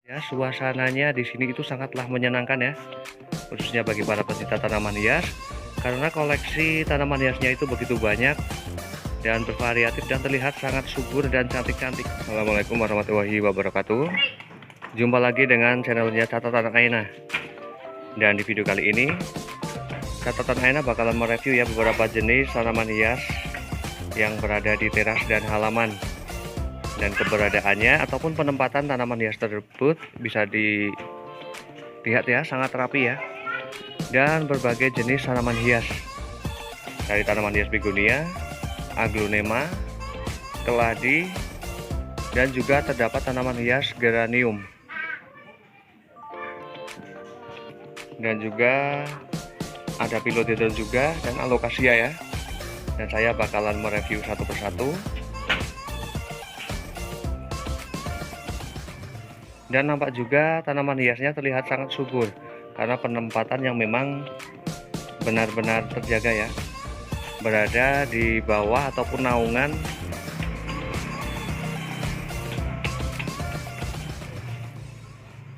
Ya, suasananya di sini itu sangatlah menyenangkan ya, khususnya bagi para pecinta tanaman hias, karena koleksi tanaman hiasnya itu begitu banyak dan bervariatif dan terlihat sangat subur dan cantik-cantik. Assalamualaikum warahmatullahi wabarakatuh. Jumpa lagi dengan channelnya Catatan Aina. Dan di video kali ini, Catatan Aina bakalan mereview ya beberapa jenis tanaman hias yang berada di teras dan halaman. Dan keberadaannya ataupun penempatan tanaman hias tersebut bisa dilihat ya, sangat rapi ya. Dan berbagai jenis tanaman hias, dari tanaman hias begonia, aglonema, keladi, dan juga terdapat tanaman hias geranium. Dan juga ada philodendron juga dan alocasia ya. Dan saya bakalan mereview satu persatu. Dan nampak juga tanaman hiasnya terlihat sangat subur karena penempatan yang memang benar-benar terjaga ya, berada di bawah ataupun naungan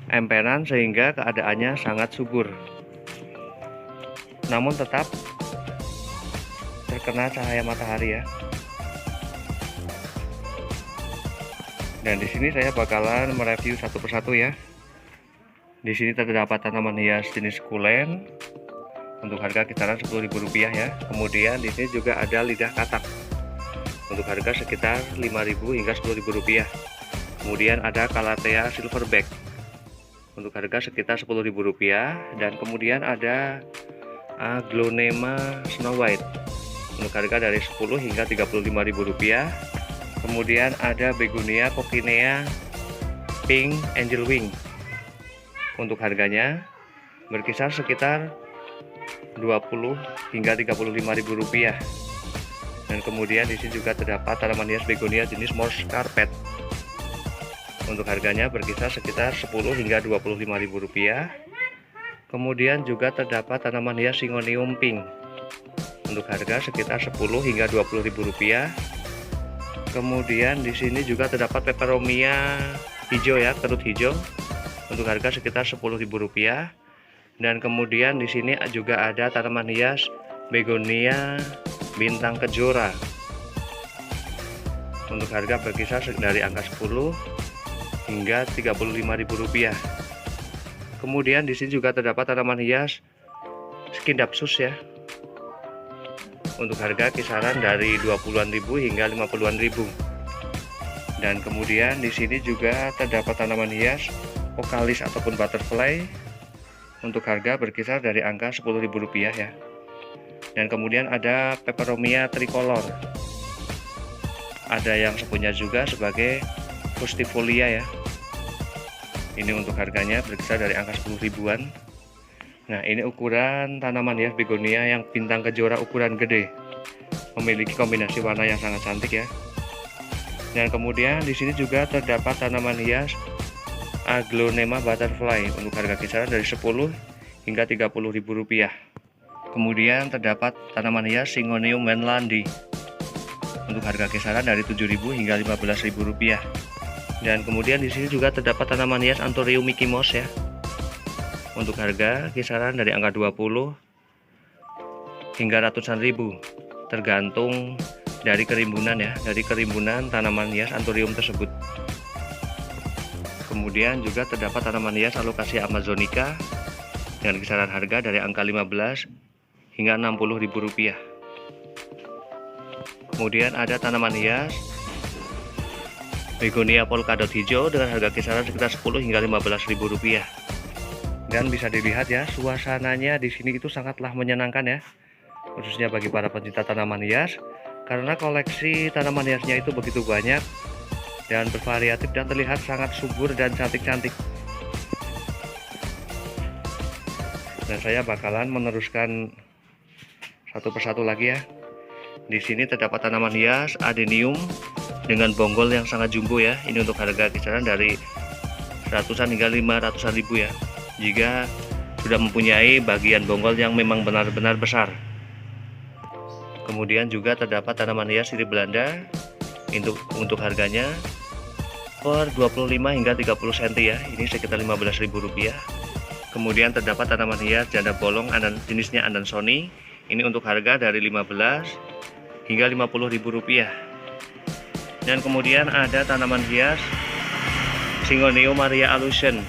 emperan sehingga keadaannya sangat subur, namun tetap terkena cahaya matahari ya. Dan di sini saya bakalan mereview satu persatu ya. Di sini terdapat tanaman hias jenis sukulen untuk harga kisaran Rp10.000 ya. Kemudian di sini juga ada lidah katak untuk harga sekitar Rp5.000 hingga Rp10.000. Kemudian ada calathea silverback untuk harga sekitar Rp10.000, dan kemudian ada aglonema snow white untuk harga dari Rp10 hingga Rp35.000. Kemudian ada begonia cokinea pink angel wing untuk harganya berkisar sekitar Rp20 hingga Rp35.000. Dan kemudian di sini juga terdapat tanaman hias begonia jenis morse carpet untuk harganya berkisar sekitar Rp10 hingga Rp25.000. Kemudian juga terdapat tanaman hias syngonium pink untuk harga sekitar Rp10 hingga Rp20.000. Kemudian di sini juga terdapat peperomia hijau ya, kerut hijau untuk harga sekitar Rp10.000. Dan kemudian di sini juga ada tanaman hias begonia bintang kejora untuk harga berkisar dari angka 10 hingga Rp35.000. Kemudian di sini juga terdapat tanaman hias skindapsus ya, untuk harga kisaran dari 20-an ribu hingga 50-an ribu. Dan kemudian di sini juga terdapat tanaman hias okalis ataupun butterfly untuk harga berkisar dari angka Rp10.000 ya. Dan kemudian ada peperomia tricolor, ada yang sepunya juga sebagai fustifolia ya. Ini untuk harganya berkisar dari angka 10 ribuan. Nah, ini ukuran tanaman hias begonia yang bintang kejora ukuran gede, memiliki kombinasi warna yang sangat cantik ya. Dan kemudian di sini juga terdapat tanaman hias aglonema butterfly untuk harga kisaran dari 10 hingga Rp30.000. Kemudian terdapat tanaman hias syngonium mainlandi untuk harga kisaran dari Rp7.000 hingga Rp15.000. Dan kemudian di sini juga terdapat tanaman hias anthurium Mickey Mouse ya, untuk harga kisaran dari angka 20 hingga ratusan ribu, tergantung dari kerimbunan ya, dari kerimbunan tanaman hias anthurium tersebut. Kemudian juga terdapat tanaman hias alocasia amazonica dengan kisaran harga dari angka 15 hingga Rp60.000. Kemudian ada tanaman hias begonia polkadot hijau dengan harga kisaran sekitar 10 hingga Rp15.000. Dan bisa dilihat ya, suasananya di sini itu sangatlah menyenangkan ya, khususnya bagi para pecinta tanaman hias, karena koleksi tanaman hiasnya itu begitu banyak dan bervariatif dan terlihat sangat subur dan cantik-cantik. Dan saya bakalan meneruskan satu persatu lagi ya. Di sini terdapat tanaman hias adenium dengan bonggol yang sangat jumbo ya. Ini untuk harga kisaran dari ratusan hingga 500-an ribu ya, jika sudah mempunyai bagian bonggol yang memang benar-benar besar. Kemudian juga terdapat tanaman hias sirih Belanda untuk harganya per 25 hingga 30 cm ya, ini sekitar Rp15.000. Kemudian terdapat tanaman hias janda bolong jenisnya Andansoni, ini untuk harga dari 15 hingga Rp50.000. Dan kemudian ada tanaman hias Syngonium Maria Allusion,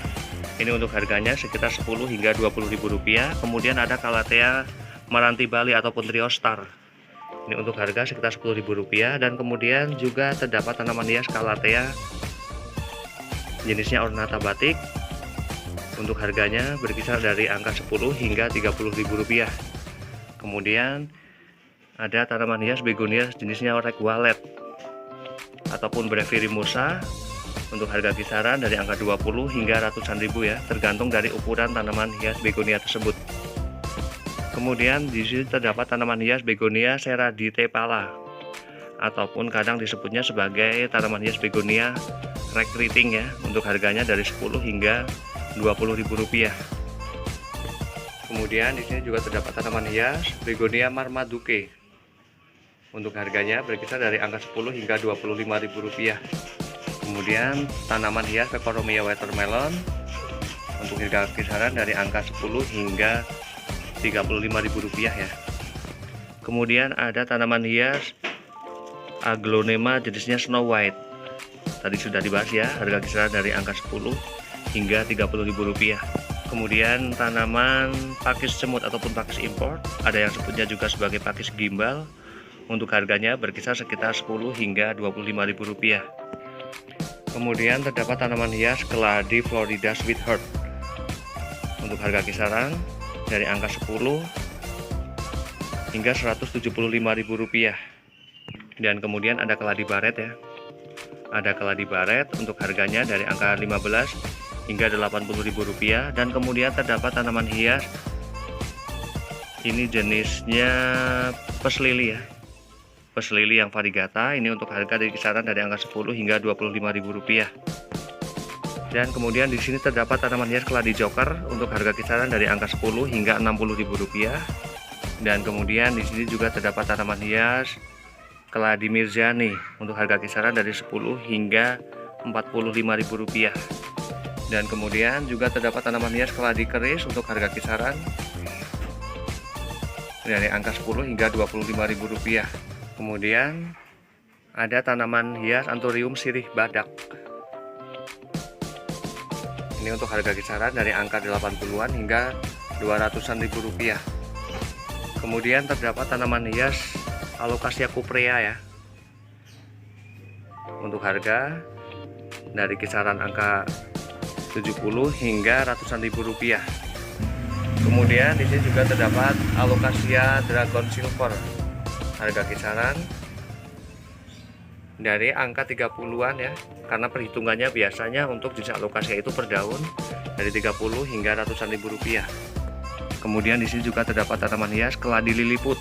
ini untuk harganya sekitar 10 hingga Rp20.000. Kemudian ada Calathea Maranti Bali ataupun Triostar, ini untuk harga sekitar Rp10.000. Dan kemudian juga terdapat tanaman hias Calathea jenisnya Ornata Batik, untuk harganya berkisar dari angka 10 hingga Rp30.000. Kemudian ada tanaman hias begonia jenisnya Orek Wallet ataupun Brevirimursa, untuk harga kisaran dari angka 20 hingga ratusan ribu ya, tergantung dari ukuran tanaman hias begonia tersebut. Kemudian di sini terdapat tanaman hias begonia Seraditepala ataupun kadang disebutnya sebagai tanaman hias begonia recruiting ya, untuk harganya dari 10 hingga Rp20.000. Kemudian di sini juga terdapat tanaman hias begonia Marmaduke, untuk harganya berkisar dari angka 10 hingga Rp25.000. Kemudian tanaman hias Peperomia watermelon, untuk harga kisaran dari angka 10 hingga Rp35.000 ya. Kemudian ada tanaman hias Aglonema jenisnya Snow White, tadi sudah dibahas ya, harga kisaran dari angka 10 hingga Rp30.000. Kemudian tanaman pakis semut ataupun pakis import, ada yang sebutnya juga sebagai pakis gimbal, untuk harganya berkisar sekitar 10 hingga Rp25.000. Kemudian terdapat tanaman hias keladi Florida Sweetheart, untuk harga kisaran dari angka 10 hingga Rp175.000. Dan kemudian ada keladi baret ya, ada keladi baret untuk harganya dari angka 15 hingga Rp80.000. Dan kemudian terdapat tanaman hias ini jenisnya peslili ya, peslili yang variegata, ini untuk harga dari kisaran dari angka 10 hingga Rp25.000. Dan kemudian di sini terdapat tanaman hias keladi joker, untuk harga kisaran dari angka 10 hingga Rp60.000. Dan kemudian di sini juga terdapat tanaman hias keladi Mirzani, untuk harga kisaran dari 10 hingga Rp45.000. Dan kemudian juga terdapat tanaman hias keladi keris, untuk harga kisaran dari angka 10 hingga Rp25.000. Kemudian ada tanaman hias Anthurium sirih badak, ini untuk harga kisaran dari angka 80-an hingga Rp200.000. Kemudian terdapat tanaman hias Alocasia cuprea ya, untuk harga dari kisaran angka 70 hingga ratusan ribu rupiah. Kemudian di sini juga terdapat Alocasia Dragon Silver, harga kisaran dari angka 30-an ya, karena perhitungannya biasanya untuk jenis Alocasia itu per daun dari 30 hingga ratusan ribu rupiah. Kemudian di sini juga terdapat tanaman hias keladi liliput,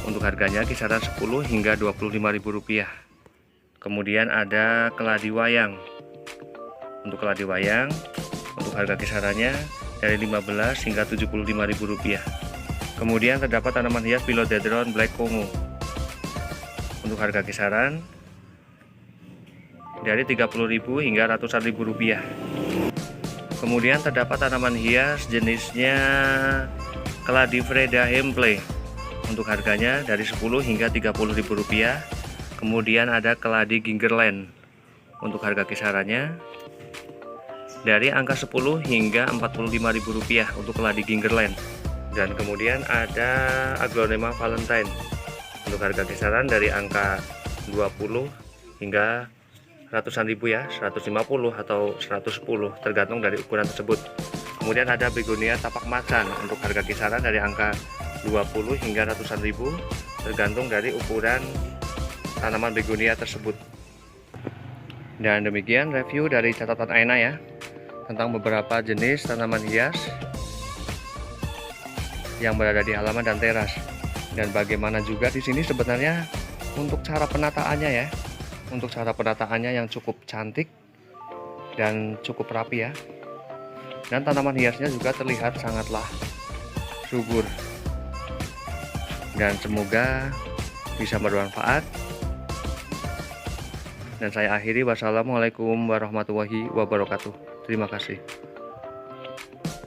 untuk harganya kisaran 10 hingga Rp25.000. Kemudian ada keladi wayang, untuk keladi wayang untuk harga kisarannya dari 15 hingga Rp75.000. Kemudian terdapat tanaman hias Philodendron Black Congo, untuk harga kisaran dari 30.000 hingga ratusan ribu rupiah. Kemudian terdapat tanaman hias jenisnya keladi Freda Hempley, untuk harganya dari 10 hingga Rp30.000. Kemudian ada keladi Gingerland, untuk harga kisarannya dari angka 10 hingga Rp45.000 untuk keladi Gingerland. Dan kemudian ada Aglonema Valentine, untuk harga kisaran dari angka 20 hingga ratusan ribu ya, 150 atau 110 tergantung dari ukuran tersebut. Kemudian ada Begonia tapak macan, untuk harga kisaran dari angka 20 hingga ratusan ribu tergantung dari ukuran tanaman begonia tersebut. Dan demikian review dari catatan Aina ya, tentang beberapa jenis tanaman hias yang berada di halaman dan teras. Dan bagaimana juga di sini sebenarnya untuk cara penataannya ya, untuk cara penataannya yang cukup cantik dan cukup rapi ya. Dan tanaman hiasnya juga terlihat sangatlah subur. Dan semoga bisa bermanfaat Dan saya akhiri, wassalamualaikum warahmatullahi wabarakatuh. Terima kasih.